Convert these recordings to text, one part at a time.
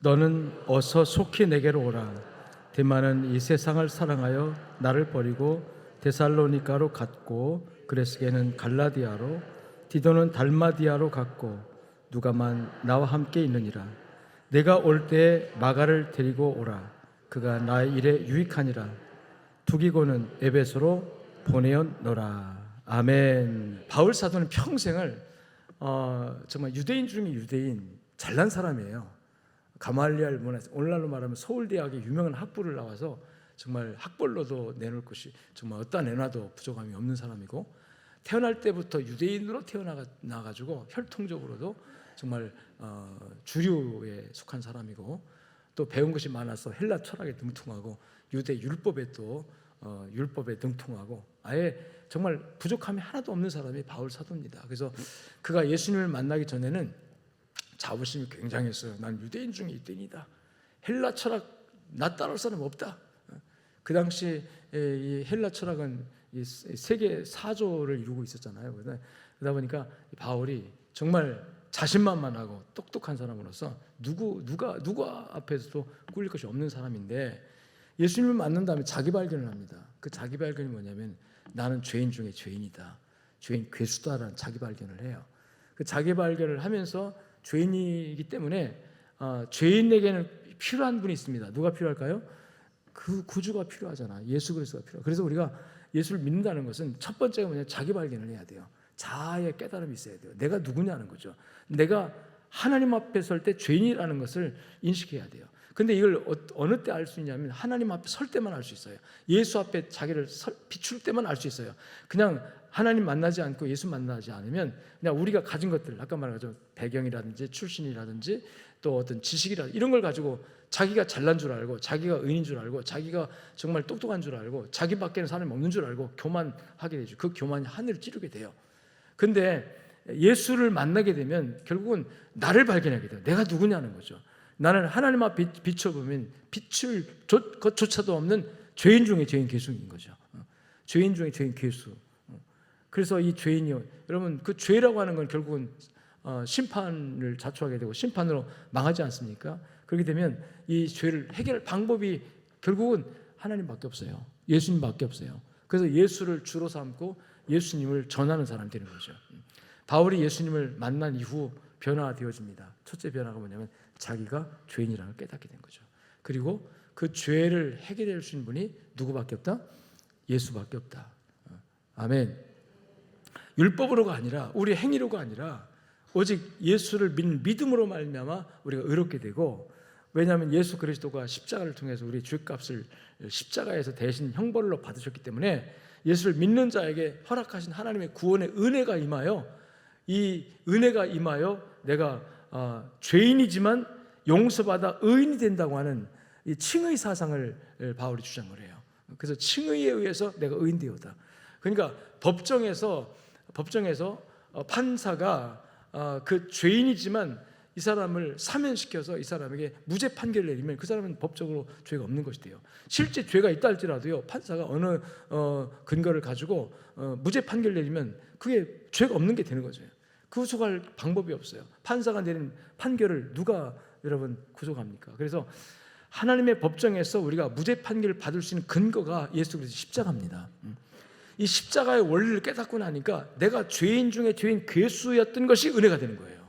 너는 어서 속히 내게로 오라. 데마는 이 세상을 사랑하여 나를 버리고 데살로니가로 갔고, 그레스게는 갈라디아로, 디도는 달마디아로 갔고, 누가만 나와 함께 있느니라. 내가 올 때에 마가를 데리고 오라. 그가 나의 일에 유익하니라. 두기고는 에베소로 보내었노라. 아멘. 바울 사도는 평생을 정말 유대인 중에 유대인, 잘난 사람이에요. 가말리알 문화에서, 오늘날로 말하면 서울대학의 유명한 학부를 나와서 정말 학벌로도 내놓을 것이 정말 어디다 내놔도 부족함이 없는 사람이고, 태어날 때부터 유대인으로 태어나가지고 혈통적으로도 정말 주류에 속한 사람이고, 또 배운 것이 많아서 헬라 철학에 등통하고 유대 율법에 또 율법에 등통하고, 아예 정말 부족함이 하나도 없는 사람이 바울 사도입니다. 그래서 그가 예수님을 만나기 전에는 자부심이 굉장했어요. 난 유대인 중에 유대인이다. 헬라 철학 나 따라올 사람 없다. 그 당시 이 헬라 철학은 이 세계 사조를 이루고 있었잖아요. 그러다 보니까 바울이 정말 자신만만하고 똑똑한 사람으로서 누가 앞에서도 꿀릴 것이 없는 사람인데, 예수님을 만난 다음에 자기 발견을 합니다. 그 자기 발견이 뭐냐면, 나는 죄인 중에 죄인이다, 죄인 괴수다라는 자기 발견을 해요. 그 자기 발견을 하면서 죄인이기 때문에 죄인에게는 필요한 분이 있습니다. 누가 필요할까요? 그 구주가 필요하잖아. 예수 그리스도가 필요해. 그래서 우리가 예수를 믿는다는 것은 첫 번째가 뭐냐, 자기 발견을 해야 돼요. 자아의 깨달음이 있어야 돼요. 내가 누구냐는 거죠. 내가 하나님 앞에 설 때 죄인이라는 것을 인식해야 돼요. 근데 이걸 어느 때 알 수 있냐면, 하나님 앞에 설 때만 알 수 있어요. 예수 앞에 자기를 비출 때만 알 수 있어요. 그냥 하나님 만나지 않고 예수 만나지 않으면 그냥 우리가 가진 것들, 아까 말한 것처럼 배경이라든지 출신이라든지 또 어떤 지식이라든지 이런 걸 가지고 자기가 잘난 줄 알고, 자기가 의인인 줄 알고, 자기가 정말 똑똑한 줄 알고, 자기밖에는 사람이 없는 줄 알고 교만하게 되죠. 그 교만이 하늘을 찌르게 돼요. 근데 예수를 만나게 되면 결국은 나를 발견하게 돼요. 내가 누구냐는 거죠. 나는 하나님 앞에 비춰보면 비출 것조차도 없는 죄인 중에 죄인 괴수인 거죠. 죄인 중에 죄인 괴수. 그래서 이 죄인이요, 여러분, 그 죄라고 하는 건 결국은 심판을 자초하게 되고 심판으로 망하지 않습니까? 그렇게 되면 이 죄를 해결할 방법이 결국은 하나님밖에 없어요. 예수님밖에 없어요. 그래서 예수를 주로 삼고 예수님을 전하는 사람이 되는 거죠. 바울이 예수님을 만난 이후 변화되어집니다. 첫째 변화가 뭐냐면, 자기가 죄인이라는 걸 깨닫게 된 거죠. 그리고 그 죄를 해결할 수 있는 분이 누구밖에 없다? 예수밖에 없다. 아멘. 율법으로가 아니라, 우리 행위로가 아니라 오직 예수를 믿는 믿음으로 말미암아 우리가 의롭게 되고, 왜냐하면 예수 그리스도가 십자가를 통해서 우리 죄값을 십자가에서 대신 형벌로 받으셨기 때문에 예수를 믿는 자에게 허락하신 하나님의 구원의 은혜가 임하여, 이 은혜가 임하여 내가 죄인이지만 용서받아 의인이 된다고 하는 이 칭의 사상을 바울이 주장을 해요. 그래서 칭의에 의해서 내가 의인되었다. 그러니까 법정에서 판사가 그 죄인이지만 이 사람을 사면시켜서 이 사람에게 무죄 판결을 내리면 그 사람은 법적으로 죄가 없는 것이 돼요. 실제 죄가 있다 할지라도요, 판사가 어느 근거를 가지고 무죄 판결을 내리면 그게 죄가 없는 게 되는 거죠. 구속할 방법이 없어요. 판사가 내린 판결을 누가 여러분 구속합니까? 그래서 하나님의 법정에서 우리가 무죄 판결을 받을 수 있는 근거가 예수 그리스도 십자가입니다. 이 십자가의 원리를 깨닫고 나니까 내가 죄인 중에 죄인 괴수였던 것이 은혜가 되는 거예요.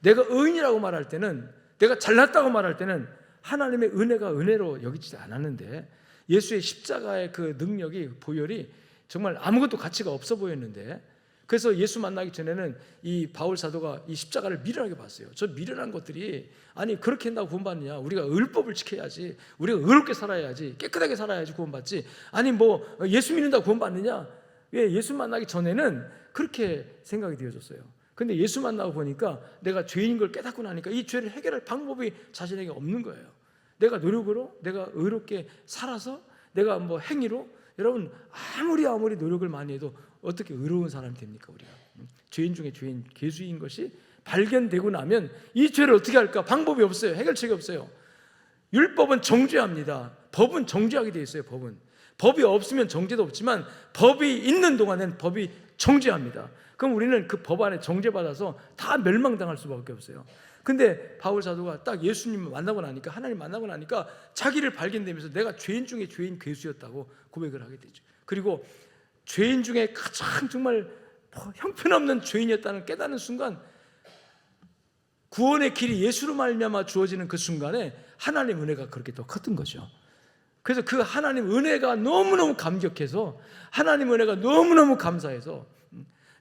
내가 의인이라고 말할 때는, 내가 잘났다고 말할 때는 하나님의 은혜가 은혜로 여기지 않았는데, 예수의 십자가의 그 능력이, 보혈이 정말 아무것도 가치가 없어 보였는데, 그래서 예수 만나기 전에는 이 바울 사도가 이 십자가를 미련하게 봤어요. 저 미련한 것들이, 아니 그렇게 한다고 구원받느냐, 우리가 율법을 지켜야지, 우리가 의롭게 살아야지, 깨끗하게 살아야지 구원받지, 아니 뭐 예수 믿는다고 구원받느냐. 왜? 예수 만나기 전에는 그렇게 생각이 되어졌어요. 근데 예수 만나고 보니까 내가 죄인인 걸 깨닫고 나니까 이 죄를 해결할 방법이 자신에게 없는 거예요. 내가 노력으로, 내가 의롭게 살아서, 내가 뭐 행위로, 여러분 아무리 노력을 많이 해도 어떻게 의로운 사람이 됩니까? 우리가 죄인 중에 죄인 괴수인 것이 발견되고 나면 이 죄를 어떻게 할까? 방법이 없어요. 해결책이 없어요. 율법은 정죄합니다. 법은 정죄하게 돼 있어요. 법이 없으면 정죄도 없지만 법이 있는 동안엔 법이 정죄합니다. 그럼 우리는 그 법 안에 정죄받아서 다 멸망당할 수밖에 없어요. 근데 바울 사도가 딱 예수님을 만나고 나니까, 하나님 만나고 나니까 자기를 발견되면서 내가 죄인 중에 죄인 괴수였다고 고백을 하게 되죠. 그리고 죄인 중에 가장 정말 형편없는 죄인이었다는 깨닫는 순간, 구원의 길이 예수로 말미암아 주어지는 그 순간에 하나님 은혜가 그렇게 더 컸던 거죠. 그래서 그 하나님 은혜가 너무너무 감격해서, 하나님 은혜가 너무너무 감사해서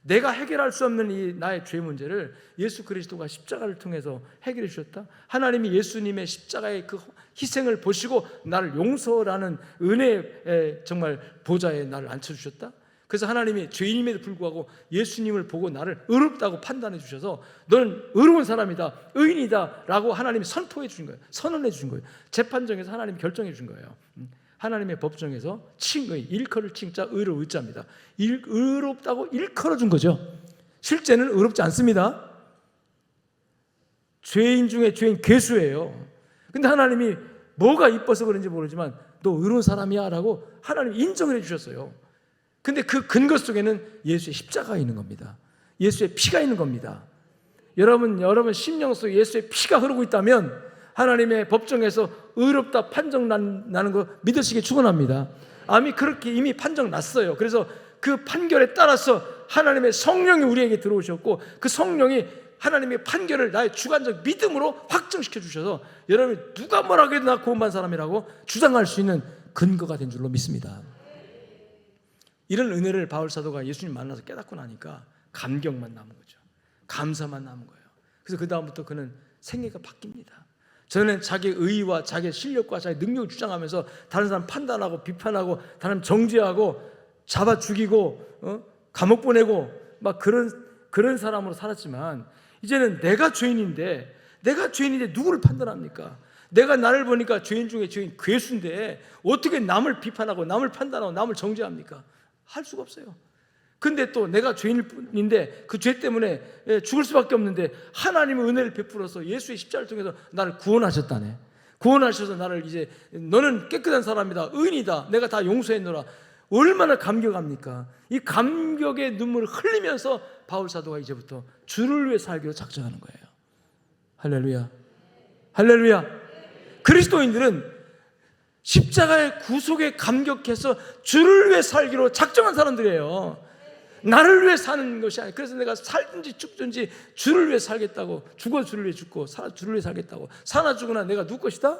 내가 해결할 수 없는 이 나의 죄 문제를 예수 그리스도가 십자가를 통해서 해결해 주셨다. 하나님이 예수님의 십자가의 그 희생을 보시고 나를 용서라는 은혜의 정말 보좌에 나를 앉혀주셨다. 그래서 하나님이 죄인임에도 불구하고 예수님을 보고 나를 의롭다고 판단해 주셔서 너는 의로운 사람이다, 의인이다 라고 하나님이 선포해 주신 거예요. 선언해 주신 거예요. 재판정에서 하나님이 결정해 준 거예요. 하나님의 법정에서 칭의, 일컬을 칭자, 의로 의자입니다. 의롭다고 일컬어 준 거죠. 실제는 의롭지 않습니다. 죄인 중에 죄인 괴수예요. 근데 하나님이 뭐가 이뻐서 그런지 모르지만 너 의로운 사람이야 라고 하나님이 인정을 해주셨어요. 근데 그 근거 속에는 예수의 십자가가 있는 겁니다. 예수의 피가 있는 겁니다. 여러분 심령 속에 예수의 피가 흐르고 있다면 하나님의 법정에서 의롭다 판정 나는 거 믿으시기 축원합니다. 그렇게 이미 판정 났어요. 그래서 그 판결에 따라서 하나님의 성령이 우리에게 들어오셨고, 그 성령이 하나님의 판결을 나의 주관적 믿음으로 확정시켜 주셔서 여러분이 누가 뭐라고 해도 나 구원받은 사람이라고 주장할 수 있는 근거가 된 줄로 믿습니다. 이런 은혜를 바울 사도가 예수님 만나서 깨닫고 나니까 감격만 남은 거죠. 감사만 남은 거예요. 그래서 그 다음부터 그는 생애가 바뀝니다. 저는 자기 의의와 자기 실력과 자기 능력을 주장하면서 다른 사람 판단하고 비판하고 다른 사람 정죄하고 잡아 죽이고 감옥 보내고 막 그런 사람으로 살았지만, 이제는 내가 죄인인데 누구를 판단합니까? 내가 나를 보니까 죄인 중에 죄인 괴수인데 어떻게 남을 비판하고 남을 판단하고 남을 정죄합니까? 할 수가 없어요. 근데 또 내가 죄인일 뿐인데 그 죄 때문에 죽을 수밖에 없는데 하나님의 은혜를 베풀어서 예수의 십자가를 통해서 나를 구원하셨다네. 구원하셔서 나를 이제 너는 깨끗한 사람이다, 의인이다, 내가 다 용서했노라. 얼마나 감격합니까? 이 감격의 눈물을 흘리면서 바울 사도가 이제부터 주를 위해 살기로 작정하는 거예요. 할렐루야, 할렐루야. 그리스도인들은 십자가의 구속에 감격해서 주를 위해 살기로 작정한 사람들이에요. 나를 위해 사는 것이 아니에요. 그래서 내가 살든지 죽든지 주를 위해 살겠다고, 죽어 주를 위해 죽고 살아 주를 위해 살겠다고, 사나 죽으나 내가 누구 것이다?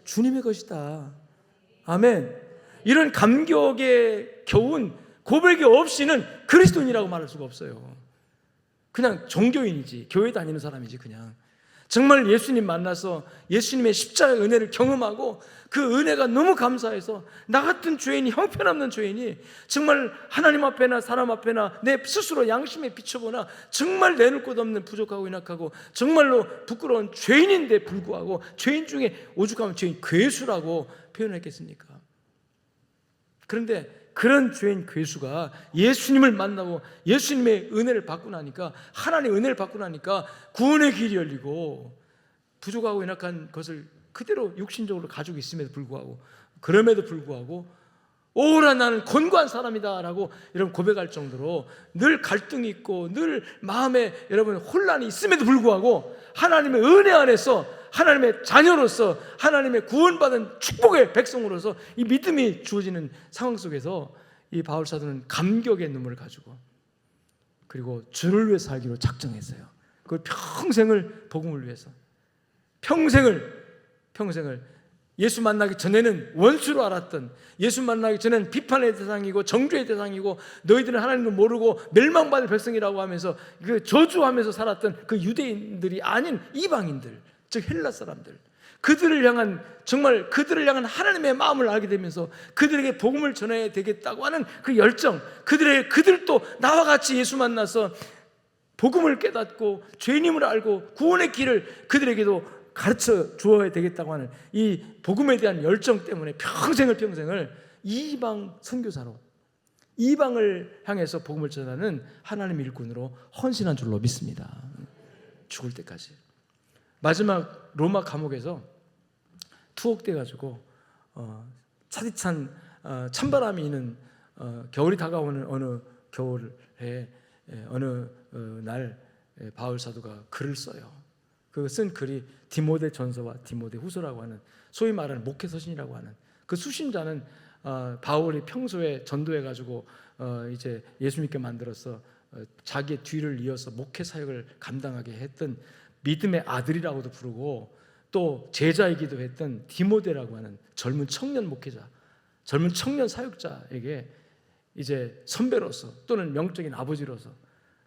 주님의 것이다. 아멘. 이런 감격에 겨운 고백이 없이는 그리스도인이라고 말할 수가 없어요. 그냥 종교인이지, 교회 다니는 사람이지. 그냥 정말 예수님 만나서 예수님의 십자가의 은혜를 경험하고 그 은혜가 너무 감사해서 나 같은 죄인이, 형편없는 죄인이 정말 하나님 앞에나 사람 앞에나 내 스스로 양심에 비춰보나 정말 내놓을 것 없는 부족하고 연약하고 정말로 부끄러운 죄인인데 불구하고 죄인 중에 오죽하면 죄인 괴수라고 표현했겠습니까? 그런데 그런 죄인 괴수가 예수님을 만나고 예수님의 은혜를 받고 나니까, 하나님의 은혜를 받고 나니까 구원의 길이 열리고, 부족하고 연약한 것을 그대로 육신적으로 가지고 있음에도 불구하고, 그럼에도 불구하고 오라 나는 권고한 사람이다 라고 여러분 고백할 정도로 늘 갈등이 있고 늘 마음에 여러분 혼란이 있음에도 불구하고 하나님의 은혜 안에서 하나님의 자녀로서 하나님의 구원받은 축복의 백성으로서 이 믿음이 주어지는 상황 속에서 이 바울 사도는 감격의 눈물을 가지고, 그리고 주를 위해 살기로 작정했어요. 그걸 평생을 복음을 위해서, 평생을 예수 만나기 전에는 원수로 알았던, 예수 만나기 전에는 비판의 대상이고 정죄의 대상이고 너희들은 하나님을 모르고 멸망받을 백성이라고 하면서 그 저주하면서 살았던 그 유대인들이 아닌 이방인들, 즉 헬라 사람들, 그들을 향한 하나님의 마음을 알게 되면서 그들에게 복음을 전해야 되겠다고 하는 그 열정, 그들도 나와 같이 예수 만나서 복음을 깨닫고 죄인임을 알고 구원의 길을 그들에게도 가르쳐 주어야 되겠다고 하는 이 복음에 대한 열정 때문에 평생을 이방 선교사로, 이방을 향해서 복음을 전하는 하나님의 일꾼으로 헌신한 줄로 믿습니다. 죽을 때까지. 마지막 로마 감옥에서 투옥돼 가지고 차디찬 찬바람이 있는 겨울이 다가오는 어느 겨울에 어느 날 바울 사도가 글을 써요. 그 쓴 글이 디모데 전서와 디모데 후서라고 하는, 소위 말하는 목회 서신이라고 하는, 그 수신자는 바울이 평소에 전도해 가지고 이제 예수 믿게 만들어서 자기의 뒤를 이어서 목회 사역을 감당하게 했던 믿음의 아들이라고도 부르고, 또 제자이기도 했던 디모데라고 하는 젊은 청년 목회자, 젊은 청년 사역자에게 이제 선배로서 또는 영적인 아버지로서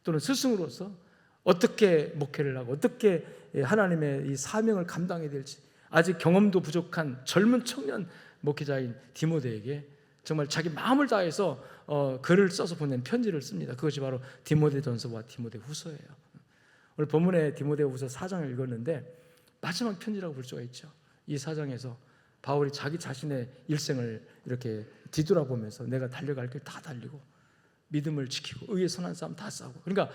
또는 스승으로서 어떻게 목회를 하고 어떻게 하나님의 이 사명을 감당해야 될지 아직 경험도 부족한 젊은 청년 목회자인 디모데에게 정말 자기 마음을 다해서 글을 써서 보낸 편지를 씁니다. 그것이 바로 디모데 전서와 디모데 후서예요. 오늘 본문에 디모데 후서 4장을 읽었는데 마지막 편지라고 볼 수가 있죠. 이 4장에서 바울이 자기 자신의 일생을 이렇게 뒤돌아보면서 내가 달려갈 길 다 달리고 믿음을 지키고 의의 선한 싸움 다 싸우고, 그러니까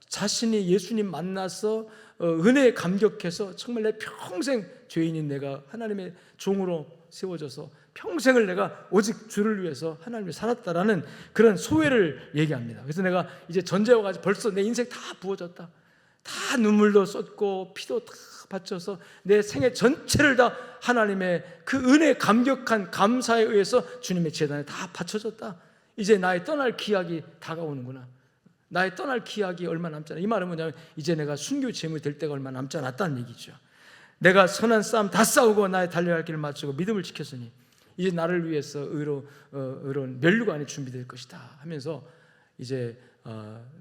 자신이 예수님 만나서 은혜에 감격해서 정말 내 평생 죄인인 내가 하나님의 종으로 세워져서 평생을 내가 오직 주를 위해서 하나님을 살았다라는 그런 소회를 얘기합니다. 그래서 내가 이제 전제와 같이 벌써 내 인생 다 부어졌다, 다 눈물도 쏟고 피도 다 바쳐서 내 생애 전체를 다 하나님의 그 은혜에 감격한 감사에 의해서 주님의 제단에 다 바쳐졌다. 이제 나의 떠날 기약이 다가오는구나. 나의 떠날 기약이 얼마 남지 않아. 이 말은 뭐냐면 이제 내가 순교 제물이 될 때가 얼마 남지 않았다는 얘기죠. 내가 선한 싸움 다 싸우고 나의 달려갈 길을 마치고 믿음을 지켰으니 이제 나를 위해서 의로운 면류관이 준비될 것이다 하면서 이제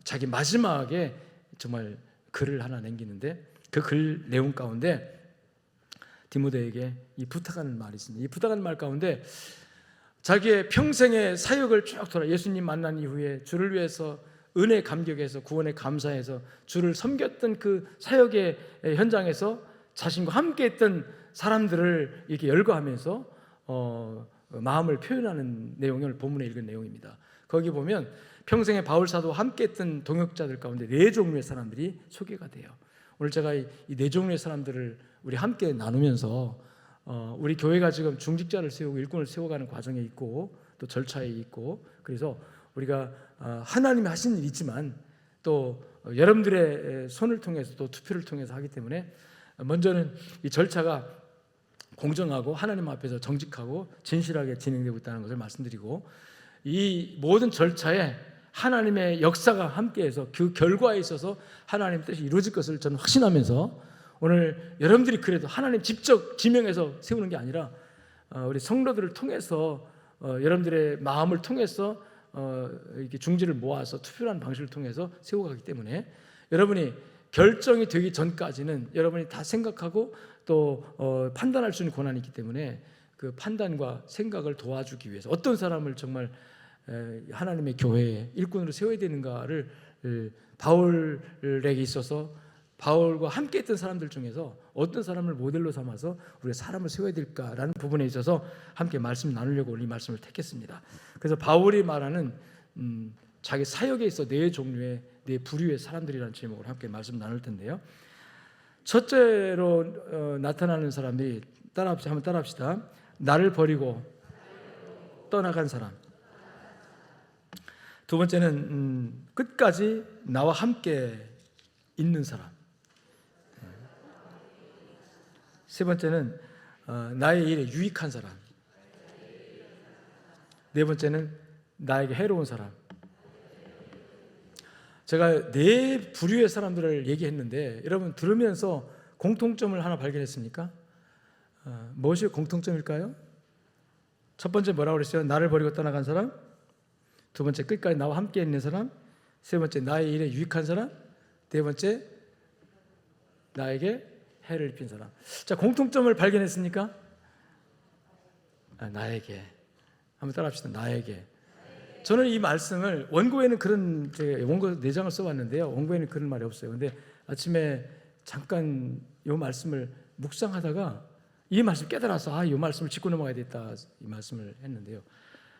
자기 마지막에 정말 글을 하나 남기는데, 그 글 내용 가운데 디모데에게 이 부탁하는 말이 있습니다. 이 부탁하는 말 가운데 자기의 평생의 사역을 쭉 돌아 예수님 만난 이후에 주를 위해서 은혜 감격해서 구원에 감사해서 주를 섬겼던 그 사역의 현장에서 자신과 함께 했던 사람들을 이렇게 열거하면서 마음을 표현하는 내용을 본문에 읽은 내용입니다. 거기 보면 평생에 바울 사도와 함께 했던 동역자들 가운데 4종류의 사람들이 소개가 돼요. 오늘 제가 이 4종류의 사람들을 우리 함께 나누면서 우리 교회가 지금 중직자를 세우고 일꾼을 세워가는 과정에 있고 또 절차에 있고, 그래서 우리가 하나님이 하신 일이 있지만 또 여러분들의 손을 통해서 또 투표를 통해서 하기 때문에 먼저는 이 절차가 공정하고 하나님 앞에서 정직하고 진실하게 진행되고 있다는 것을 말씀드리고, 이 모든 절차에 하나님의 역사가 함께해서 그 결과에 있어서 하나님 뜻이 이루어질 것을 저는 확신하면서 오늘 여러분들이 그래도 하나님 직접 지명해서 세우는 게 아니라 우리 성도들을 통해서 여러분들의 마음을 통해서 이렇게 중지를 모아서 투표하는 방식을 통해서 세워가기 때문에 여러분이 결정이 되기 전까지는 여러분이 다 생각하고 또 판단할 수 있는 권한이 있기 때문에 그 판단과 생각을 도와주기 위해서 어떤 사람을 정말 하나님의 교회에 일꾼으로 세워야 되는가를 바울에게 있어서 바울과 함께 했던 사람들 중에서 어떤 사람을 모델로 삼아서 우리가 사람을 세워야 될까라는 부분에 있어서 함께 말씀 나누려고 오늘 이 말씀을 택했습니다. 그래서 바울이 말하는 자기 사역에 있어 4종류의 4부류의 사람들이라는 제목으로 함께 말씀 나눌 텐데요. 첫째로 나타나는 사람이 한번 따라합시다. 나를 버리고 떠나간 사람. 두 번째는 끝까지 나와 함께 있는 사람. 세 번째는 나의 일에 유익한 사람. 네 번째는 나에게 해로운 사람. 제가 4부류의 사람들을 얘기했는데 여러분 들으면서 공통점을 하나 발견했습니까? 무엇이 공통점일까요? 첫 번째 뭐라고 그랬어요? 나를 버리고 떠나간 사람. 두 번째 끝까지 나와 함께 있는 사람. 세 번째 나의 일에 유익한 사람. 네 번째 나에게 해를 입힌 사람. 자, 공통점을 발견했습니까? 나에게. 한번 따라합시다. 나에게. 저는 이 말씀을 원고에는 그런 원고 4장을 써봤는데요. 원고에는 그런 말이 없어요. 근데 아침에 잠깐 이 말씀을 묵상하다가 이 말씀 깨달아서 이 말씀을 짚고 넘어가야 되겠다 이 말씀을 했는데요.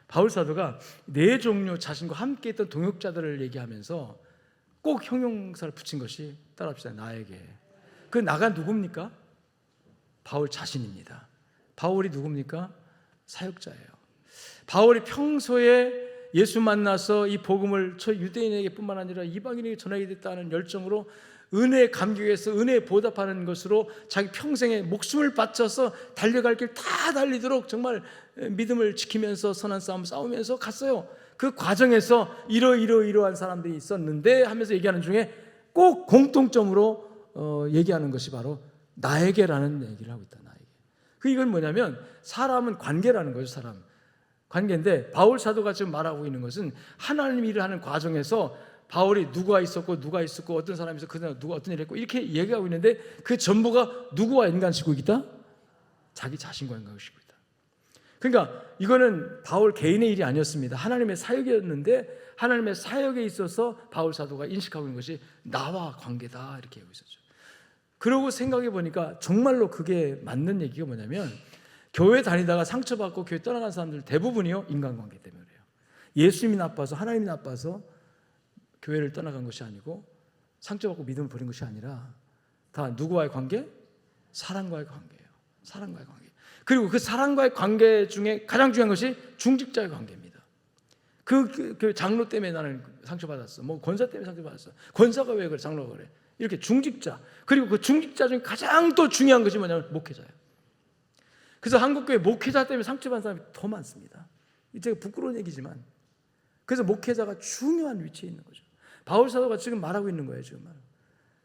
바울 사도가 4종류 자신과 함께 있던 동역자들을 얘기하면서 꼭 형용사를 붙인 것이 따라합시다. 나에게. 그 나가 누굽니까? 바울 자신입니다. 바울이 누굽니까? 사역자예요. 바울이 평소에 예수 만나서 이 복음을 저 유대인에게뿐만 아니라 이방인에게 전하게 됐다는 열정으로 은혜에 감격해서 은혜에 보답하는 것으로 자기 평생에 목숨을 바쳐서 달려갈 길 다 달리도록 정말 믿음을 지키면서 선한 싸움 싸우면서 갔어요. 그 과정에서 이러한 사람들이 있었는데 하면서 얘기하는 중에 꼭 공통점으로 얘기하는 것이 바로 나에게라는 얘기를 하고 있다. 나에게. 이건 뭐냐면 사람은 관계라는 거죠. 사람 관계인데 바울 사도가 지금 말하고 있는 것은 하나님 일을 하는 과정에서 바울이 누가 있었고 어떤 사람이 있었고 누가 어떤 일을 했고 이렇게 얘기하고 있는데 그 전부가 누구와 연관시키고 있다? 자기 자신과 연관시키고 있다. 그러니까 이거는 바울 개인의 일이 아니었습니다. 하나님의 사역이었는데 하나님의 사역에 있어서 바울 사도가 인식하고 있는 것이 나와 관계다 이렇게 하고 있었죠. 그러고 생각해 보니까 정말로 그게 맞는 얘기가 뭐냐면 교회 다니다가 상처받고 교회 떠나간 사람들 대부분이요 인간관계 때문에 그래요. 예수님이 나빠서 하나님이 나빠서 교회를 떠나간 것이 아니고 상처받고 믿음을 버린 것이 아니라 다 누구와의 관계? 사랑과의 관계예요. 사랑과의 관계. 그리고 그 사랑과의 관계 중에 가장 중요한 것이 중직자의 관계입니다. 그 장로 때문에 나는 상처받았어. 뭐 권사 때문에 상처받았어. 권사가 왜 그래? 장로가 그래. 이렇게 중직자. 그리고 그 중직자 중에 가장 또 중요한 것이 뭐냐면 목회자예요. 그래서 한국교회 목회자 때문에 상처받은 사람이 더 많습니다. 이제 부끄러운 얘기지만 그래서 목회자가 중요한 위치에 있는 거죠. 바울 사도가 지금 말하고 있는 거예요. 지금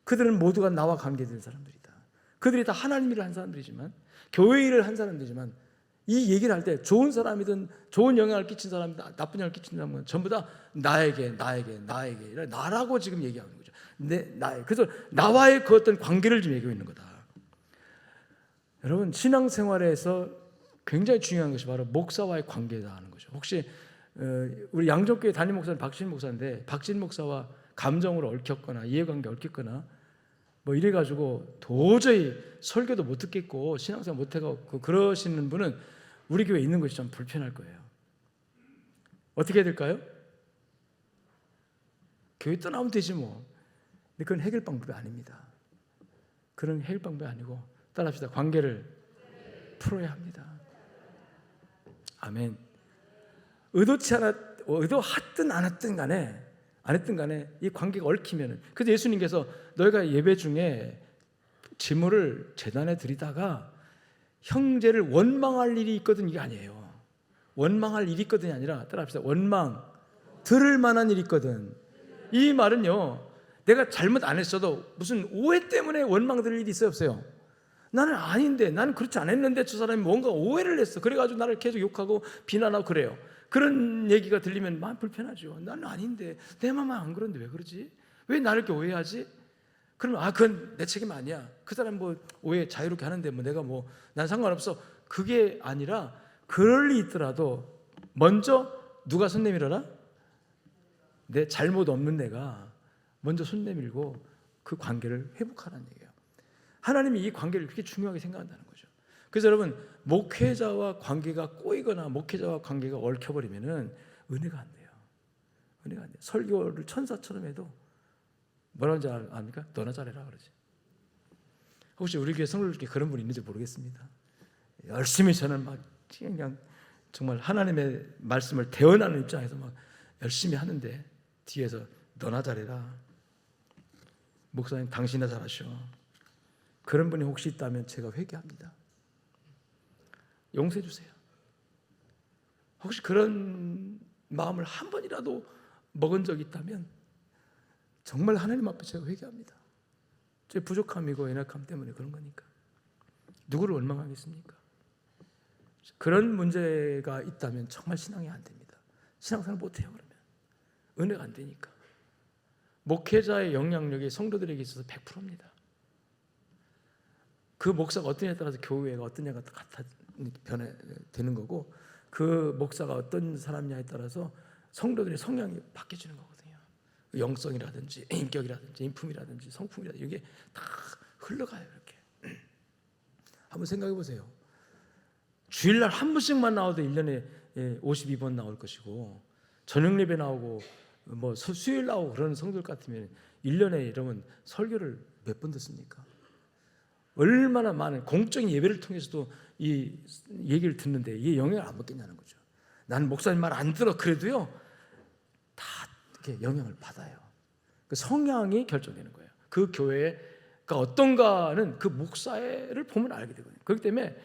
그들은 모두가 나와 관계된 사람들이다. 그들이 다 하나님 일을 한 사람들이지만 교회 일을 한 사람들이지만 이 얘기를 할 때 좋은 사람이든 좋은 영향을 끼친 사람이든 나쁜 영향을 끼친 사람은 전부 다 나에게 나라고 지금 얘기하는 거죠. 나의. 그래서 나와의 그 어떤 관계를 지금 얘기하고 있는 거다. 여러분 신앙생활에서 굉장히 중요한 것이 바로 목사와의 관계다 하는 거죠. 혹시 우리 양정교회 담임 목사는 박진 목사인데 박진 목사와 감정으로 얽혔거나 이해관계 얽혔거나 뭐 이래가지고 도저히 설교도 못 듣겠고 신앙생활 못 해가지고 그러시는 분은 우리 교회에 있는 것이 좀 불편할 거예요. 어떻게 해야 될까요? 교회 떠나면 되지 뭐. 근데 그건 해결 방법이 아닙니다. 그런 해결 방법이 아니고 따라합시다. 관계를 풀어야 합니다. 아멘. 의도하든 안 했든 간에 이 관계가 얽히면은 그래서 예수님께서 너희가 예배 중에 제물을 제단에 드리다가 형제를 원망할 일이 있거든 이게 아니에요. 원망할 일이 있거든이 아니라 따라합시다. 원망 들을 만한 일이 있거든. 이 말은요 내가 잘못 안 했어도 무슨 오해 때문에 원망 들을 일이 있어요 없어요? 나는 아닌데 나는 그렇지 않았는데 저 사람이 뭔가 오해를 했어. 그래가지고 나를 계속 욕하고 비난하고 그래요. 그런 얘기가 들리면 마음 불편하죠. 나는 아닌데 내 마음은 안 그런데 왜 그러지? 왜 나를 이렇게 오해하지? 그러면 그건 내 책임 아니야. 그 사람 뭐 오해 자유롭게 하는데 뭐 내가 뭐 난 상관없어. 그게 아니라 그럴 리 있더라도 먼저 누가 손 내밀어라? 내 잘못 없는 내가 먼저 손 내밀고 그 관계를 회복하라는 얘기예요. 하나님이 이 관계를 그렇게 중요하게 생각한다는 거죠. 그래서 여러분 목회자와 관계가 꼬이거나 목회자와 관계가 얽혀버리면은 은혜가 안 돼요. 은혜가 안 돼요. 설교를 천사처럼 해도 뭐라는지 압니까? 너나 잘해라 그러지. 혹시 우리 교회 성도들 중에 그런 분이 있는지 모르겠습니다. 열심히 저는 막 그냥 정말 하나님의 말씀을 대언하는 입장에서 막 열심히 하는데 뒤에서 너나 잘해라. 목사님 당신이나 잘하셔. 그런 분이 혹시 있다면 제가 회개합니다. 용서해 주세요. 혹시 그런 마음을 한 번이라도 먹은 적이 있다면 정말 하나님 앞에 제가 회개합니다. 제 부족함이고 연약함 때문에 그런 거니까. 누구를 원망하겠습니까? 그런 문제가 있다면 정말 신앙이 안 됩니다. 신앙생활 못해요 그러면. 은혜가 안 되니까. 목회자의 영향력이 성도들에게 있어서 100%입니다. 그 목사가 어떠냐에 따라서 교회가 어떠냐가 되는 거고 그 목사가 어떤 사람이냐에 따라서 성도들의 성향이 바뀌어지는 거거든요. 영성이라든지 인격이라든지 인품이라든지 성품이라든지 이게 다 흘러가요. 이렇게 한번 생각해 보세요. 주일날 한 번씩만 나와도 1년에 52번 나올 것이고 저녁 예배 나오고 뭐 수요일 나오고 그런 성도들 같으면 1년에 여러분 설교를 몇 번 듣습니까? 얼마나 많은 공적인 예배를 통해서도 이 얘기를 듣는데 이게 영향을 안 받겠냐는 거죠. 나는 목사님 말 안 들어 그래도요 그렇게 영향을 받아요. 그 성향이 결정되는 거예요. 그 교회가 어떤가는 그 목사를 보면 알게 되거든요. 그렇기 때문에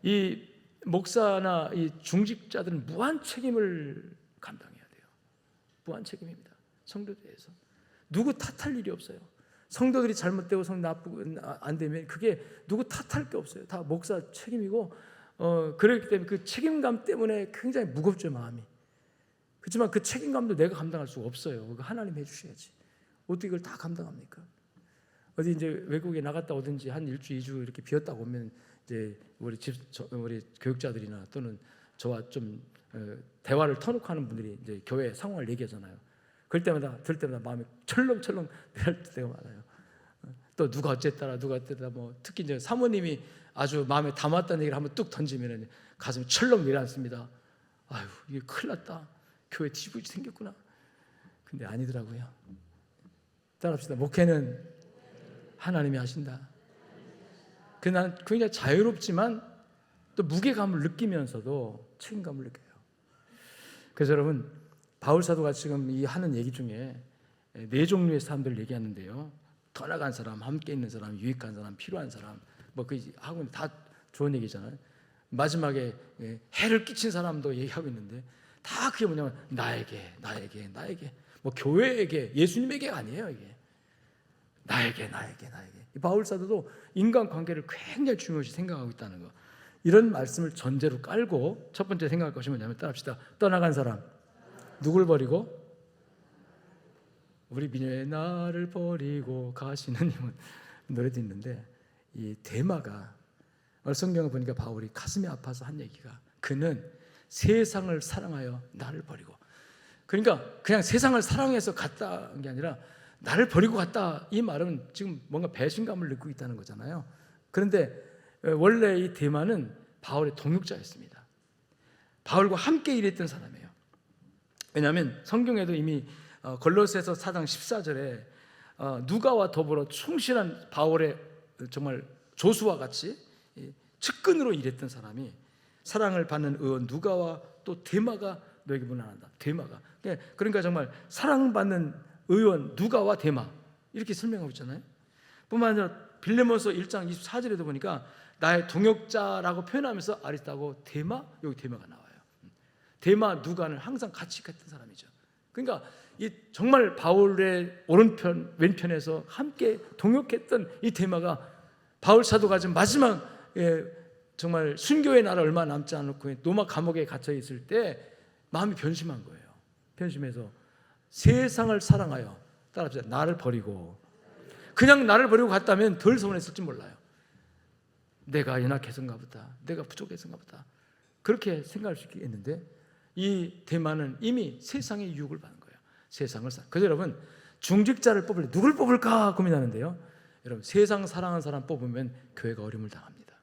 이 목사나 이 중직자들은 무한 책임을 감당해야 돼요. 무한 책임입니다. 성도에 대해서 누구 탓할 일이 없어요. 성도들이 잘못되고 나쁘고 안 되면 그게 누구 탓할 게 없어요. 다 목사 책임이고 그렇기 때문에 그 책임감 때문에 굉장히 무겁죠, 마음이. 그렇지만 그 책임감도 내가 감당할 수가 없어요. 하나님 해주셔야지. 어떻게 이걸 다 감당합니까? 어디 이제 외국에 나갔다 오든지 한 일주, 2주 이렇게 비었다고 오면 이제 우리 교육자들이나 또는 저와 좀 대화를 터놓고 하는 분들이 이제 교회 상황을 얘기하잖아요. 그럴 때마다 들 때마다 마음이 철렁철렁 내릴 때가 많아요. 또 누가 어쨌다라 뭐 특히 이제 사모님이 아주 마음에 담았다는 얘기를 한번 뚝 던지면 가슴이 철렁 내려앉습니다. 아유, 이게 큰일 났다. 교회 뒤집어지 생겼구나. 근데 아니더라고요. 따라합시다. 목회는 하나님이 하신다. 난 굉장히 자유롭지만 또 무게감을 느끼면서도 책임감을 느껴요. 그래서 여러분, 바울 사도가 지금 이 하는 얘기 중에 4종류의 사람들을 얘기하는데요. 떠나간 사람, 함께 있는 사람, 유익한 사람, 필요한 사람, 뭐 그 하고는 다 좋은 얘기잖아요. 마지막에 해를 끼친 사람도 얘기하고 있는데 다 그게 뭐냐면 나에게 뭐 교회에게, 예수님에게가 아니에요. 이게 나에게. 바울 사도도 인간관계를 굉장히 중요시 생각하고 있다는 거, 이런 말씀을 전제로 깔고 첫 번째 생각할 것이 뭐냐면, 따라합시다. 떠나간 사람, 누굴 버리고? 우리 민요의 나를 버리고 가시는 님은 노래도 있는데, 이 대마가 성경을 보니까 바울이 가슴이 아파서 한 얘기가, 그는 세상을 사랑하여 나를 버리고, 그러니까 그냥 세상을 사랑해서 갔다 게 아니라 나를 버리고 갔다. 이 말은 지금 뭔가 배신감을 느끼고 있다는 거잖아요. 그런데 원래 이 대마는 바울의 동역자였습니다. 바울과 함께 일했던 사람이에요. 왜냐하면 성경에도 이미 골로새서 4장 14절에 누가와 더불어 충실한 바울의 정말 조수와 같이 측근으로 일했던 사람이, 사랑을 받는 의원 누가와 또 데마가 너에게 문안한다. 데마가, 그러니까 정말 사랑받는 의원 누가와 데마, 이렇게 설명하고 있잖아요. 뿐만 아니라 빌레몬서 1장 24절에도 보니까 나의 동역자라고 표현하면서 아리스타고 데마, 여기 데마가 나와요. 데마, 누가는 항상 같이 갔던 사람이죠. 그러니까 이 정말 바울의 오른편 왼편에서 함께 동역했던 이 데마가 바울 사도가 지금 마지막 정말 순교의 날 얼마 남지 않고 로마 감옥에 갇혀 있을 때 마음이 변심한 거예요. 변심해서 세상을 사랑하여, 따라합시다. 나를 버리고, 그냥 나를 버리고 갔다면 덜 서운했을지 몰라요. 내가 연약해서인가 보다, 내가 부족해서인가 보다, 그렇게 생각할 수 있겠는데, 이 대만은 이미 세상의 유혹을 받은 거예요. 세상을 그래서 여러분, 중직자를 뽑을 때 누굴 뽑을까 고민하는데요. 여러분, 세상 사랑하는 사람 뽑으면 교회가 어려움을 당합니다.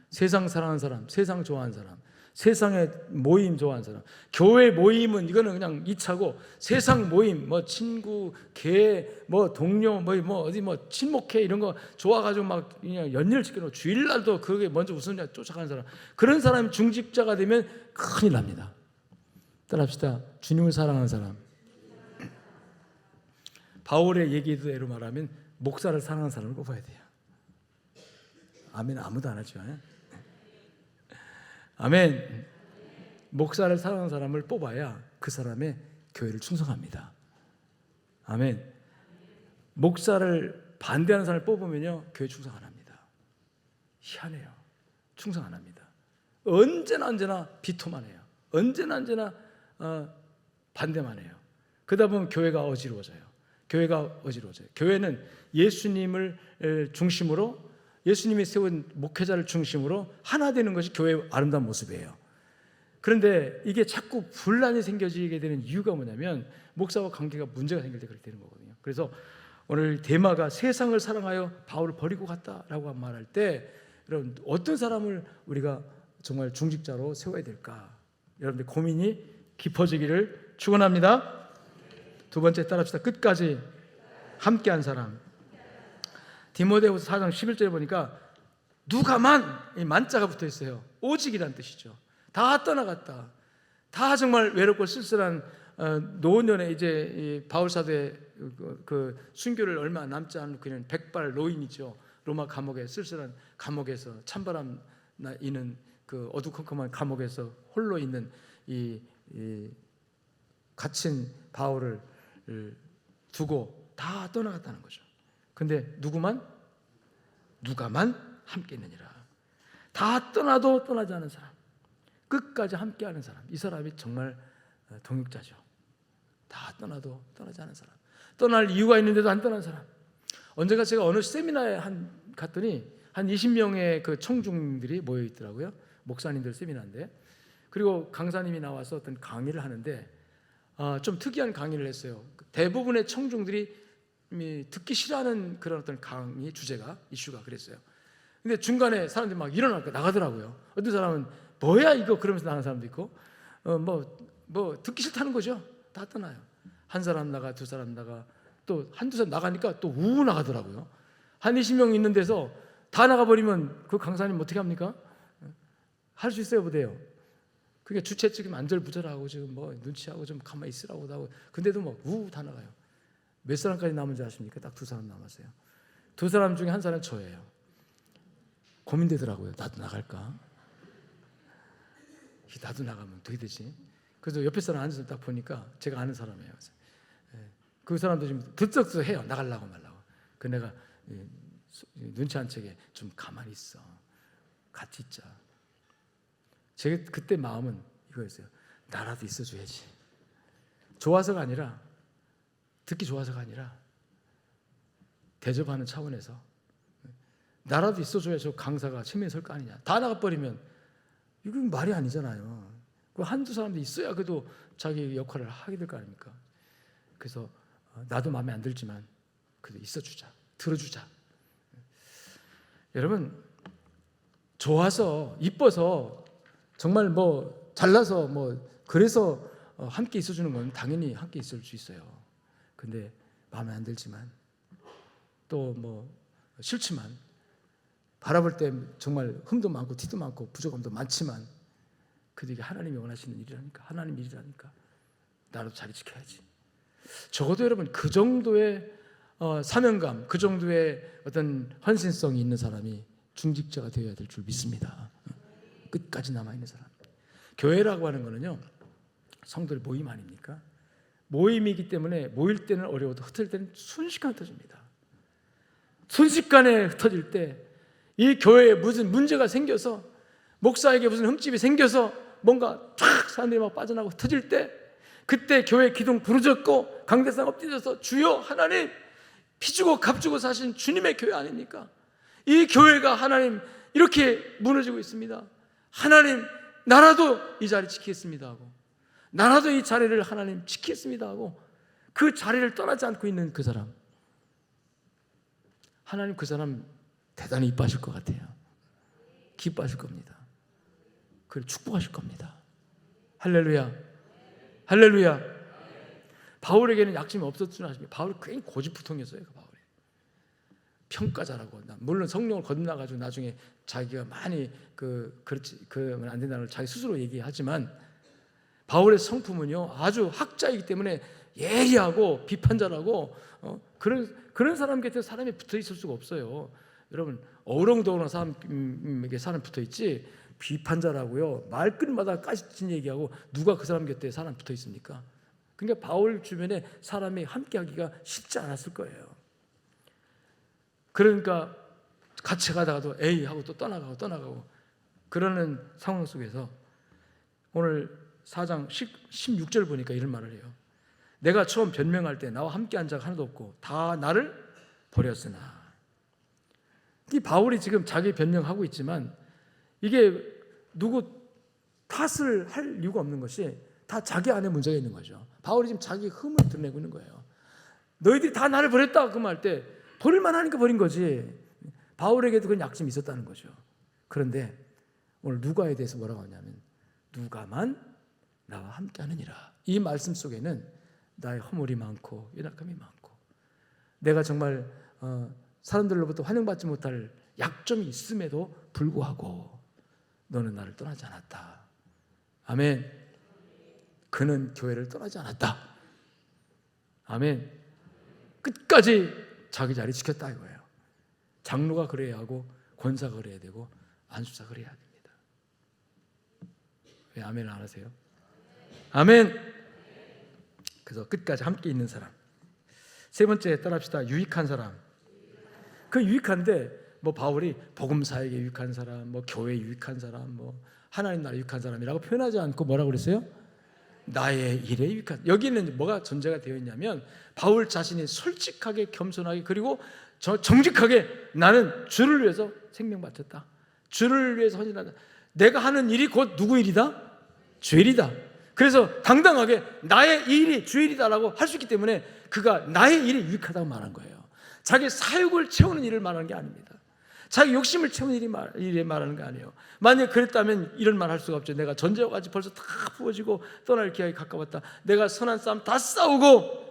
세상 사랑하는 사람, 세상 좋아하는 사람, 세상의 모임 좋아하는 사람, 교회 모임은 이거는 그냥 2차고, 세상 모임, 뭐 친구, 개, 뭐 동료, 뭐 어디 뭐 친목회 이런 거 좋아가지고 막 그냥 연일 지켜놓고 주일날도 그게 먼저 우선 쫓아가는 사람, 그런 사람이 중직자가 되면 큰일 납니다. 따라합시다. 주님을 사랑하는 사람. 바울의 얘기대로 말하면 목사를 사랑하는 사람을 뽑아야 돼요. 아멘. 아무도 안 하죠. 아멘. 목사를 사랑하는 사람을 뽑아야 그 사람의 교회를 충성합니다. 아멘. 목사를 반대하는 사람을 뽑으면요, 교회 충성 안 합니다. 희한해요. 충성 안 합니다. 언제나 비토만 해요. 언제나 반대만 해요. 그러다 보면 교회가 어지러워져요. 교회는 예수님을 중심으로, 예수님이 세운 목회자를 중심으로 하나 되는 것이 교회의 아름다운 모습이에요. 그런데 이게 자꾸 분란이 생겨지게 되는 이유가 뭐냐면, 목사와 관계가 문제가 생길 때 그렇게 되는 거거든요. 그래서 오늘 데마가 세상을 사랑하여 바울을 버리고 갔다라고 말할 때, 여러분, 어떤 사람을 우리가 정말 중직자로 세워야 될까? 여러분들 고민이 깊어지기를 축원합니다. 두 번째, 따라합시다. 끝까지 함께한 사람. 디모데후서 4장 11절에 보니까 누가만, 이 만자가 붙어 있어요. 오직이란 뜻이죠. 다 떠나갔다. 다 정말 외롭고 쓸쓸한 노년에 이제 이 바울 사도의 그 순교를 얼마 남지 않은 그는 백발 노인이죠. 로마 감옥에, 쓸쓸한 감옥에서, 찬바람 나이는 그 어두컴컴한 감옥에서 홀로 있는 이 갇힌 바울을 두고 다 떠나갔다는 거죠. 근데 누가만 함께 있느니라. 다 떠나도 떠나지 않은 사람, 끝까지 함께하는 사람, 이 사람이 정말 동역자죠. 다 떠나도 떠나지 않은 사람, 떠날 이유가 있는데도 안 떠난 사람. 언젠가 제가 어느 세미나에 갔더니 한 20명의 그 청중들이 모여 있더라고요. 목사님들 세미나인데, 그리고 강사님이 나와서 어떤 강의를 하는데 좀 특이한 강의를 했어요. 대부분의 청중들이 듣기 싫어하는 그런 어떤 강의 주제가, 이슈가 그랬어요. 근데 중간에 사람들이 막 일어나고 나가더라고요. 어떤 사람은 뭐야 이거 그러면서 나가는 사람도 있고, 뭐 듣기 싫다는 거죠. 다 떠나요. 한 사람 나가, 두 사람 나가, 또 한두 사람 나가니까 또 우 나가더라고요. 한 20명 있는 데서 다 나가버리면 그 강사님 어떻게 합니까? 할 수 있어요, 못해요? 그게 주최 측임 안절부절하고 지금 뭐 눈치하고 좀 가만히 있으라고도 하고, 근데도 뭐 우 다 나가요. 몇 사람까지 남은지 아십니까? 딱 두 사람 남았어요. 두 사람 중에 한 사람은 저예요. 고민되더라고요. 나도 나갈까? 나도 나가면 어떻게 되지? 그래서 옆에 사람 앉아서 딱 보니까 제가 아는 사람이에요. 그 사람도 지금 들썩해요. 나가려고 말라고. 그 내가 눈치 안 채게 좀 가만히 있어. 같이 있자. 제 그때 마음은 이거였어요. 나라도 있어줘야지. 좋아서가 아니라, 듣기 좋아서가 아니라 대접하는 차원에서 나라도 있어줘야 저 강사가 책면에 설 거 아니냐. 다 나가버리면 이건 말이 아니잖아요. 그 한두 사람도 있어야 그래도 자기 역할을 하게 될 거 아닙니까? 그래서 나도 마음에 안 들지만 그래도 있어주자, 들어주자. 여러분, 좋아서, 이뻐서, 정말 뭐 잘나서 뭐 그래서 함께 있어주는 건 당연히 함께 있을 수 있어요. 근데 마음에 안 들지만, 또 뭐 싫지만, 바라볼 때 정말 흠도 많고 티도 많고 부족함도 많지만, 그래도 이게 하나님이 원하시는 일이라니까, 하나님 일이라니까 나도 자리 지켜야지. 적어도 여러분 그 정도의 사명감, 그 정도의 어떤 헌신성이 있는 사람이 중직자가 되어야 될 줄 믿습니다. 끝까지 남아있는 사람. 교회라고 하는 거는요, 성도의 모임 아닙니까? 모임이기 때문에 모일 때는 어려워도 흩어질 때는 순식간에 흩어집니다. 순식간에 흩어질 때 이 교회에 무슨 문제가 생겨서, 목사에게 무슨 흠집이 생겨서 뭔가 쫙 사람들이 막 빠져나가고 흩어질 때, 그때 교회 기둥 부러졌고 강대상 엎드려서 주여 하나님, 피주고 값주고 사신 주님의 교회 아닙니까? 이 교회가 하나님 이렇게 무너지고 있습니다. 하나님, 나라도 이 자리 지키겠습니다 하고, 나라도 이 자리를 하나님 지키겠습니다 하고, 그 자리를 떠나지 않고 있는 그 사람, 하나님 그 사람 대단히 이뻐하실 것 같아요. 기뻐하실 겁니다. 그걸 축복하실 겁니다. 할렐루야, 할렐루야. 바울에게는 약점이 없었던 줄 아십니까? 바울이 괜히 고집부통이었어요. 그 바울이 평가 잘하고, 물론 성령을 거듭나가지고 나중에 자기가 많이 그렇지 그러면 안 된다는 걸 자기 스스로 얘기하지만, 바울의 성품은요 아주 학자이기 때문에 예리하고 비판자라고, 그런 사람 곁에 사람이 붙어 있을 수가 없어요. 여러분, 어우렁도우렁한 사람에게 사람 붙어 있지, 비판자라고요 말끝마다 까짓진 얘기하고 누가 그 사람 곁에 사람 붙어 있습니까? 그러니까 바울 주변에 사람이 함께하기가 쉽지 않았을 거예요. 그러니까 같이 가다가도 에이 하고 또 떠나가고 그러는 상황 속에서 오늘 4장 16절 보니까 이런 말을 해요. 내가 처음 변명할 때 나와 함께한 자가 하나도 없고 다 나를 버렸으나. 이 바울이 지금 자기 변명하고 있지만 이게 누구 탓을 할 이유가 없는 것이 다 자기 안에 문제가 있는 거죠. 바울이 지금 자기 흠을 드러내고 있는 거예요. 너희들이 다 나를 버렸다 그 말 때 버릴만 하니까 버린 거지. 바울에게도 그런 약점이 있었다는 거죠. 그런데 오늘 누가에 대해서 뭐라고 하냐면, 누가만 나와 함께 하느니라. 이 말씀 속에는 나의 허물이 많고 연약함이 많고, 내가 정말 사람들로부터 환영받지 못할 약점이 있음에도 불구하고 너는 나를 떠나지 않았다. 아멘. 그는 교회를 떠나지 않았다. 아멘. 끝까지 자기 자리 지켰다 이거예요. 장로가 그래야 하고 권사가 그래야 되고 안수사가 그래야 됩니다. 왜 아멘을 안 하세요? 아멘. 그래서 끝까지 함께 있는 사람. 세 번째 따라합시다. 유익한 사람. 그 유익한데 뭐 바울이 복음사에게 유익한 사람, 뭐 교회에 유익한 사람, 뭐 하나님 나라에 유익한 사람이라고 표현하지 않고 뭐라고 그랬어요? 나의 일에 유익한. 여기는 뭐가 전제가 되어 있냐면 바울 자신이 솔직하게 겸손하게 그리고 정직하게 나는 주를 위해서 생명 바쳤다. 주를 위해서 헌신한다. 내가 하는 일이 곧 누구 일이다? 주 일이다. 그래서 당당하게 나의 일이 주 일이다라고 할 수 있기 때문에 그가 나의 일이 유익하다고 말한 거예요. 자기 사욕을 채우는 일을 말하는 게 아닙니다. 자기 욕심을 채우는 일에 말하는 게 아니에요. 만약 그랬다면 이런 말 할 수가 없죠. 내가 전제와 같이 벌써 다 부어지고 떠날 기약이 가까웠다. 내가 선한 싸움 다 싸우고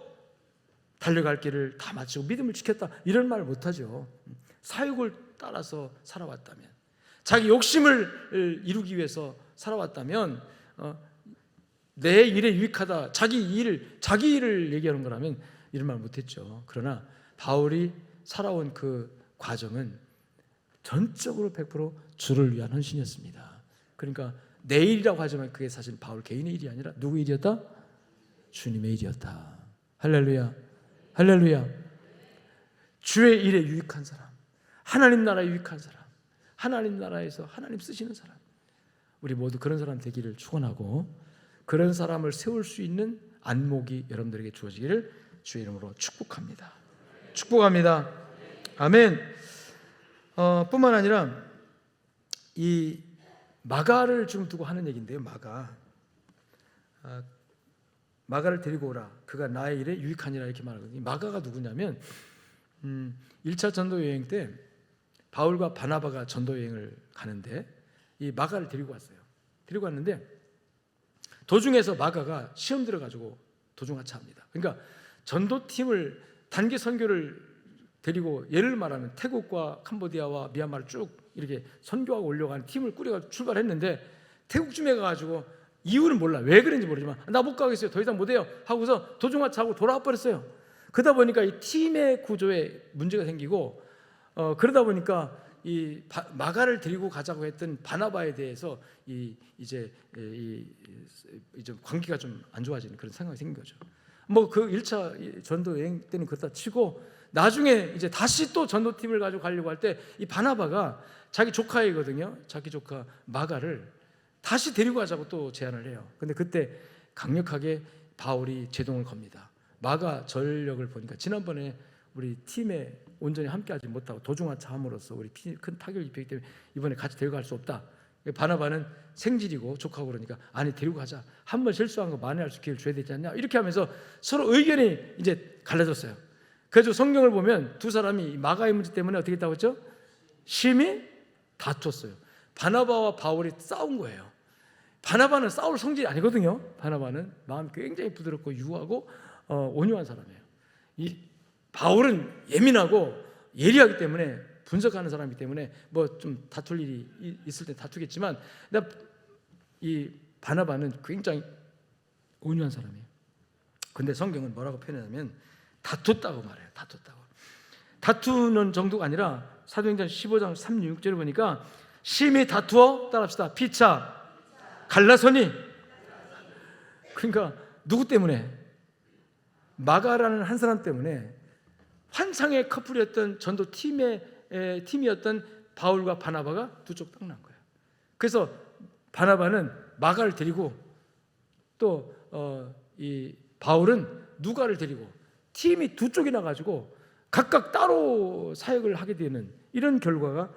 달려갈 길을 다 마치고 믿음을 지켰다. 이런 말을 못하죠. 사욕을 따라서 살아왔다면, 자기 욕심을 이루기 위해서 살아왔다면 내 일에 유익하다, 자기 일을 얘기하는 거라면 이런 말 못했죠. 그러나 바울이 살아온 그 과정은 전적으로 100% 주를 위한 헌신이었습니다. 그러니까 내 일이라고 하지만 그게 사실 바울 개인의 일이 아니라 누구 일이었다? 주님의 일이었다. 할렐루야, 할렐루야. 주의 일에 유익한 사람, 하나님 나라에 유익한 사람, 하나님 나라에서 하나님 쓰시는 사람, 우리 모두 그런 사람 되기를 축원하고 그런 사람을 세울 수 있는 안목이 여러분들에게 주어지기를 주의 이름으로 축복합니다. 축복합니다. 아멘. 뿐만 아니라 이 마가를 지금 두고 하는 얘기인데요. 마가를 데리고 오라. 그가 나의 일에 유익하니라 이렇게 말하거든요. 마가가 누구냐면 1차 전도 여행 때 바울과 바나바가 전도 여행을 가는데 이 마가를 데리고 왔어요. 데리고 왔는데 도중에서 마가가 시험 들어가지고 도중하차합니다. 그러니까 전도팀을 단기 선교를 데리고 예를 말하면 태국과 캄보디아와 미얀마를 쭉 이렇게 선교하고 올려가는 팀을 꾸려가지고 출발했는데 태국쯤에 가가지고 이유는 몰라. 왜 그런지 모르지만 나 못 가겠어요. 더 이상 못해요. 하고서 도중하차하고 돌아와 버렸어요. 그러다 보니까 이 팀의 구조에 문제가 생기고 그러다 보니까 이 마가를 데리고 가자고 했던 바나바에 대해서 이제 관계가 좀 안 좋아지는 그런 상황이 생긴 거죠. 뭐 그 1차 전도 여행 때는 그렇다 치고 나중에 이제 다시 또 전도팀을 가지고 가려고 할 때 이 바나바가 자기 조카이거든요. 자기 조카 마가를 다시 데리고 가자고 또 제안을 해요. 근데 그때 강력하게 바울이 제동을 겁니다. 마가 전력을 보니까 지난번에 우리 팀에 온전히 함께하지 못하고 도중하차함으로써 우리 큰 타격을 입혔기 때문에 이번에 같이 데려갈 수 없다. 바나바는 생질이고 조카고 그러니까 아니 데리고 가자. 한 번 실수한 거 만회할 수 기회를 줘야 되지 않냐. 이렇게 하면서 서로 의견이 이제 갈라졌어요. 그래서 성경을 보면 두 사람이 마가의 문제 때문에 어떻게 했다고 했죠? 심히 다퉜어요. 바나바와 바울이 싸운 거예요. 바나바는 싸울 성질이 아니거든요. 바나바는 마음이 굉장히 부드럽고 유하고 온유한 사람이에요. 이 바울은 예민하고 예리하기 때문에 분석하는 사람이기 때문에 뭐 좀 다툴 일이 있을 때 다투겠지만 이 바나바는 굉장히 온유한 사람이에요. 근데 성경은 뭐라고 표현하냐면 다퉜다고 말해요. 다투는 정도가 아니라 사도행전 15장 36절을 보니까 심히 다투어 따라합시다. 피차 갈라서니. 그러니까 누구 때문에? 마가라는 한 사람 때문에 환상의 커플이었던 전도 팀이었던 바울과 바나바가 두 쪽 딱 난 거예요. 그래서 바나바는 마가를 데리고 또 이 바울은 누가를 데리고 팀이 두 쪽이 나가지고 각각 따로 사역을 하게 되는 이런 결과가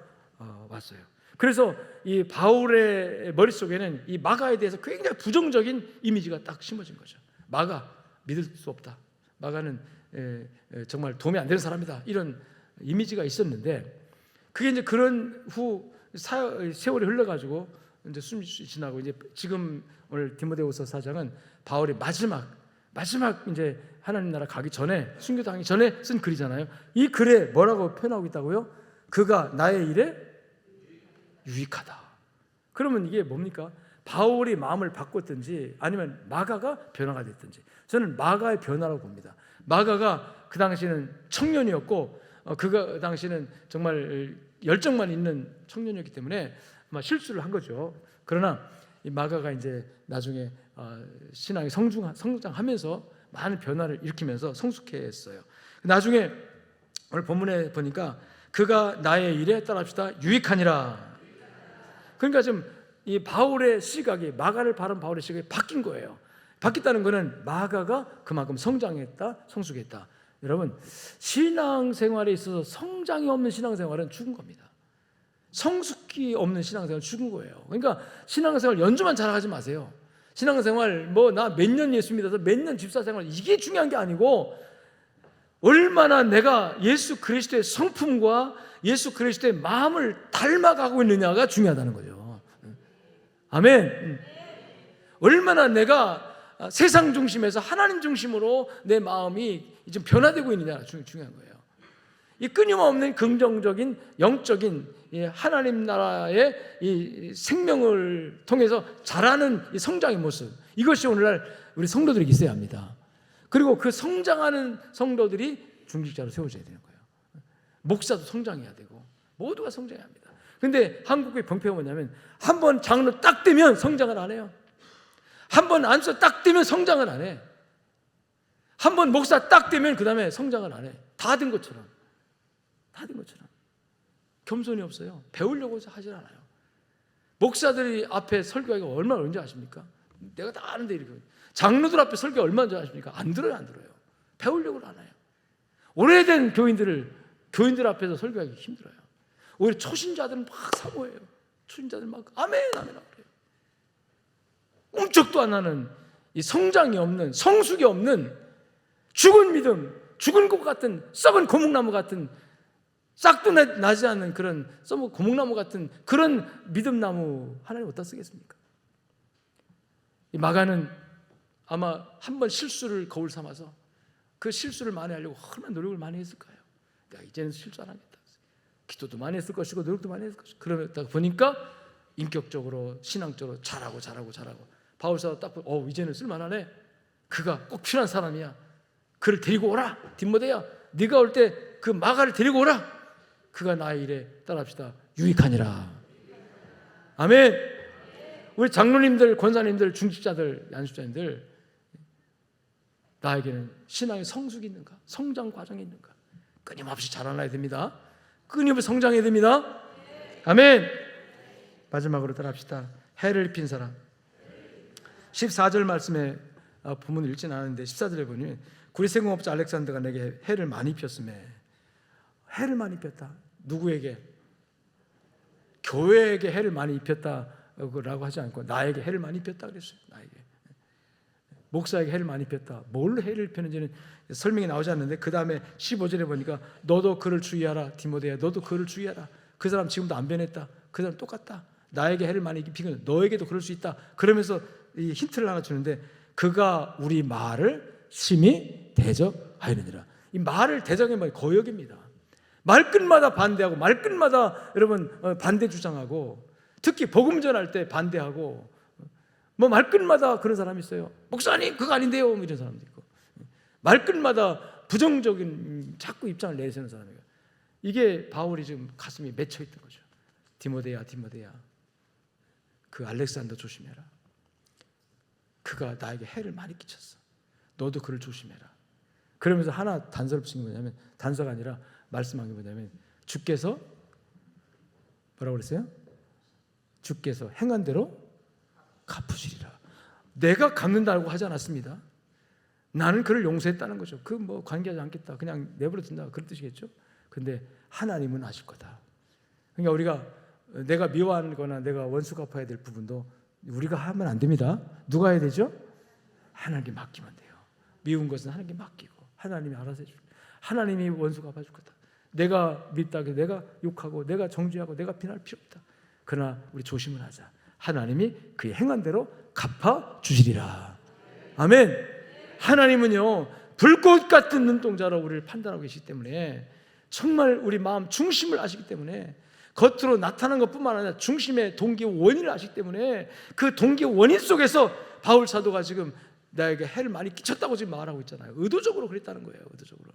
왔어요. 그래서 이 바울의 머릿속에는 이 마가에 대해서 굉장히 부정적인 이미지가 딱 심어진 거죠. 마가 믿을 수 없다. 마가는 정말 도움이 안 되는 사람이다. 이런 이미지가 있었는데 그게 이제 그런 후 세월이 흘러가지고 이제 숨이 지나고 이제 지금 오늘 디모데후서 4장은 바울이 마지막 이제 하나님 나라 가기 전에 순교당하기 전에 쓴 글이잖아요. 이 글에 뭐라고 표현하고 있다고요? 그가 나의 일에 유익하다. 그러면 이게 뭡니까? 바울이 마음을 바꿨든지 아니면 마가가 변화가 됐든지, 저는 마가의 변화라고 봅니다. 마가가 그 당시는 청년이었고 그 당시는 정말 열정만 있는 청년이었기 때문에 아마 실수를 한 거죠. 그러나 이 마가가 이제 나중에 신앙이 성장하면서 많은 변화를 일으키면서 성숙했어요. 나중에 오늘 본문에 보니까 그가 나의 일에 따라합시다 유익하니라. 그러니까 지금 이 바울의 시각이, 마가를 바른 바울의 시각이 바뀐 거예요. 바뀌었다는 것은 마가가 그만큼 성장했다, 성숙했다. 여러분, 신앙생활에 있어서 성장이 없는 신앙생활은 죽은 겁니다. 성숙이 없는 신앙생활은 죽은 거예요. 그러니까 신앙생활 연주만 잘하지 마세요. 신앙생활 나 몇 년 예수 믿어서 몇 년 집사생활, 이게 중요한 게 아니고 얼마나 내가 예수 그리스도의 성품과 예수 그리스도의 마음을 닮아가고 있느냐가 중요하다는 거죠. 아멘. 얼마나 내가 세상 중심에서 하나님 중심으로 내 마음이 좀 변화되고 있느냐가 중요한 거예요. 이 끊임없는 긍정적인 영적인 하나님 나라의 이 생명을 통해서 자라는 이 성장의 모습, 이것이 오늘날 우리 성도들에게 있어야 합니다. 그리고 그 성장하는 성도들이 중직자로 세워져야 되는 거예요. 목사도 성장해야 되고 모두가 성장해야 합니다. 근데 한국의 병폐가 뭐냐면 한 번 장로 딱 되면 성장을 안 해요. 한 번 안수 딱 되면 성장을 안 해. 한 번 목사 딱 되면 그 다음에 성장을 안 해. 다 된 것처럼. 겸손이 없어요. 배우려고 하질 않아요. 목사들이 앞에 설교하기가 얼마나 어려운지 아십니까? 내가 다 아는데 이렇게. 장로들 앞에 설교 얼마나 잘 아십니까? 안 들어요. 배우려고 안 해요. 오래된 교인들 앞에서 설교하기 힘들어요. 오히려 초신자들은 막 사모해요. 초신자들 막 아멘 그래요. 꿈쩍도 안 하는, 이 성장이 없는, 성숙이 없는 죽은 믿음, 죽은 것 같은, 썩은 고목나무 같은, 싹도 나지 않는 그런 썩은 고목나무 같은 그런 믿음나무 하나님 어디다 쓰겠습니까? 이 마가는 아마 한 번 실수를 거울 삼아서 그 실수를 만회하려고 얼마나 노력을 많이 했을까요? 내가 이제는 실수 안 하겠다. 기도도 많이 했을 것이고 노력도 많이 했을 것이고, 그러다 보니까 인격적으로 신앙적으로 잘하고 바울사도 딱 보고 이제는 쓸만하네. 그가 꼭 필요한 사람이야. 그를 데리고 오라. 디모데야, 네가 올 때 그 마가를 데리고 오라. 그가 나의 일에 따라합시다 유익하니라. 아멘. 우리 장로님들, 권사님들, 중직자들, 안수자님들, 나에게는 신앙의 성숙이 있는가? 성장 과정이 있는가? 끊임없이 자라나야 됩니다. 끊임없이 성장해야 됩니다. 아멘. 마지막으로 따라합시다. 해를 입힌 사람. 14절 말씀에 부문을 읽진 않았는데 14절에 보니 구리세공업자 알렉산더가 내게 해를 많이 입혔음에. 해를 많이 입혔다. 누구에게? 교회에게 해를 많이 입혔다라고 하지 않고 나에게 해를 많이 입혔다 그랬어요. 나에게. 목사에게 해를 많이 입혔다. 뭘로 해를 입혔는지는 설명이 나오지 않는데 그 다음에 15절에 보니까 너도 그를 주의하라. 디모데야, 너도 그를 주의하라. 그 사람 지금도 안 변했다. 그 사람 똑같다. 나에게 해를 많이 입히고 너에게도 그럴 수 있다. 그러면서 이 힌트를 하나 주는데 그가 우리 말을 심히 대적하였느니라. 이 말을 대적하면 거역입니다. 말끝마다 반대하고 말끝마다 여러분 반대 주장하고, 특히 복음 전할 때 반대하고, 말끝마다 그런 사람이 있어요. 목사님 그거 아닌데요, 이런 사람도 있고, 말끝마다 부정적인 자꾸 입장을 내세우는 사람이에요. 이게 바울이 지금 가슴이 맺혀 있던 거죠. 디모데야, 그 알렉산더 조심해라. 그가 나에게 해를 많이 끼쳤어. 너도 그를 조심해라. 그러면서 하나 단서를 붙인 게 뭐냐면, 단서가 아니라 말씀한 게 뭐냐면, 주께서 뭐라고 그랬어요? 주께서 행한 대로 갚으시리라. 내가 갚는다고 하지 않았습니다. 나는 그를 용서했다는 거죠. 그 관계하지 않겠다, 그냥 내버려 둔다, 그런 뜻이겠죠. 근데 하나님은 아실 거다. 그러니까 우리가 내가 미워하거나 내가 원수 갚아야 될 부분도 우리가 하면 안 됩니다. 누가 해야 되죠? 하나님께 맡기면 돼요. 미운 것은 하나님께 맡기고 하나님이 알아서 해줄 거예요. 하나님이 원수 갚아줄 거다. 내가 밉다고 내가 욕하고 내가 정죄하고 내가 비난할 필요 없다. 그러나 우리 조심을 하자. 하나님이 그의 행한 대로 갚아주시리라. 아멘. 하나님은요, 불꽃 같은 눈동자로 우리를 판단하고 계시기 때문에, 정말 우리 마음 중심을 아시기 때문에 겉으로 나타난 것뿐만 아니라 중심의 동기 원인을 아시기 때문에 그 동기 원인 속에서 바울 사도가 지금 나에게 해를 많이 끼쳤다고 지금 말하고 있잖아요. 의도적으로 그랬다는 거예요. 의도적으로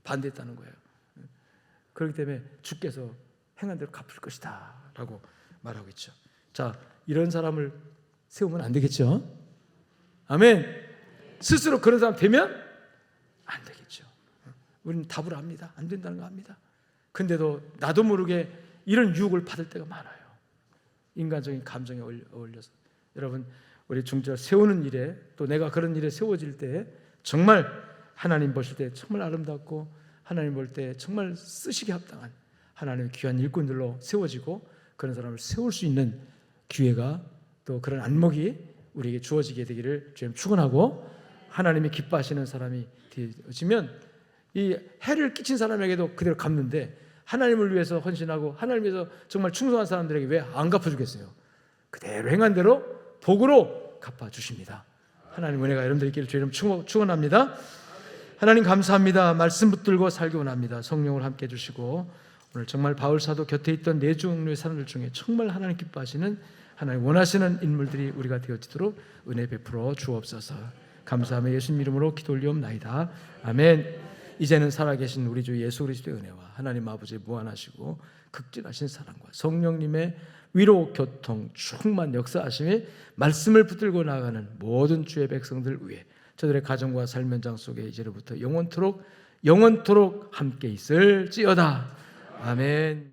반대했다는 거예요. 그렇기 때문에 주께서 행한 대로 갚을 것이다 라고 말하고 있죠. 자, 이런 사람을 세우면 안 되겠죠. 아멘. 스스로 그런 사람 되면 안 되겠죠. 우리는 답을 합니다. 안 된다는 거 압니다. 근데도 나도 모르게 이런 유혹을 받을 때가 많아요. 인간적인 감정에 어울려서. 여러분, 우리 중절 세우는 일에, 또 내가 그런 일에 세워질 때 정말 하나님 보실 때 정말 아름답고 하나님 볼 때 정말 쓰시기 합당한 하나님의 귀한 일꾼들로 세워지고 그런 사람을 세울 수 있는 기회가, 또 그런 안목이 우리에게 주어지게 되기를 주님 축원하고, 하나님이 기뻐하시는 사람이 되어지면 이 해를 끼친 사람에게도 그대로 갚는데, 하나님을 위해서 헌신하고 하나님을 위해서 정말 충성한 사람들에게 왜 안 갚아주겠어요? 그대로 행한 대로 복으로 갚아주십니다. 하나님 은혜가 여러분들 있기를 주님 축원합니다. 하나님 감사합니다. 말씀 붙들고 살기 원합니다. 성령을 함께 해주시고, 오늘 정말 바울 사도 곁에 있던 네 종류의 사람들 중에 정말 하나님 기뻐하시는, 하나님 원하시는 인물들이 우리가 되어지도록 은혜 베풀어 주옵소서. 감사하며 예수님 이름으로 기도 올리옵나이다. 아멘. 이제는 살아계신 우리 주 예수 그리스도의 은혜와 하나님 아버지의 무한하시고 극진하신 사랑과 성령님의 위로, 교통, 충만 역사하심이 말씀을 붙들고 나아가는 모든 주의 백성들 위해 저들의 가정과 삶 현장 속에 이제로부터 영원토록 함께 있을지어다. 아멘.